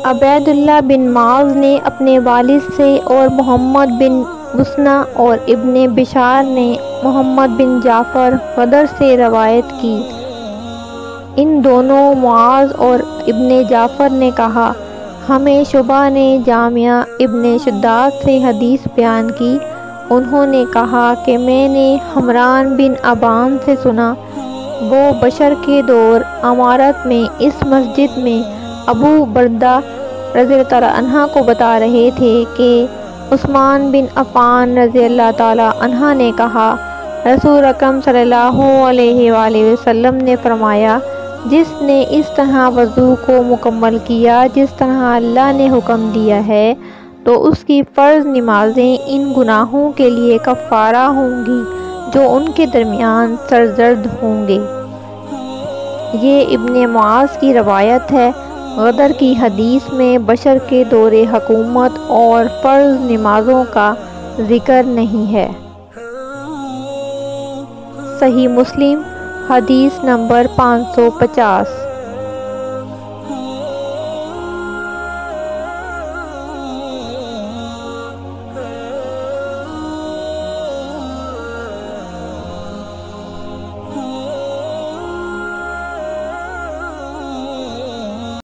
عبید اللہ بن معاذ نے اپنے والد سے اور محمد بن مسنہ اور ابن بشار نے محمد بن جعفر غدر سے روایت کی۔ ان دونوں معاذ اور ابن جعفر نے کہا، ہمیں شعبہ نے جامعہ ابن شداد سے حدیث بیان کی۔ انہوں نے کہا کہ میں نے حمران بن ابان سے سنا، وہ بشر کے دور امارت میں اس مسجد میں ابو بردہ رضی اللہ عنہ کو بتا رہے تھے کہ عثمان بن عفان رضی اللہ تعالیٰ عنہ نے کہا، رسول اکرم صلی اللہ علیہ وآلہ وسلم نے فرمایا، جس نے اس طرح وضو کو مکمل کیا جس طرح اللہ نے حکم دیا ہے تو اس کی فرض نمازیں ان گناہوں کے لیے کفارہ ہوں گی جو ان کے درمیان سرزد ہوں گے۔ یہ ابن معاذ کی روایت ہے۔ غدر کی حدیث میں بشر کے دور حکومت اور فرض نمازوں کا ذکر نہیں ہے۔ صحیح مسلم حدیث نمبر 550۔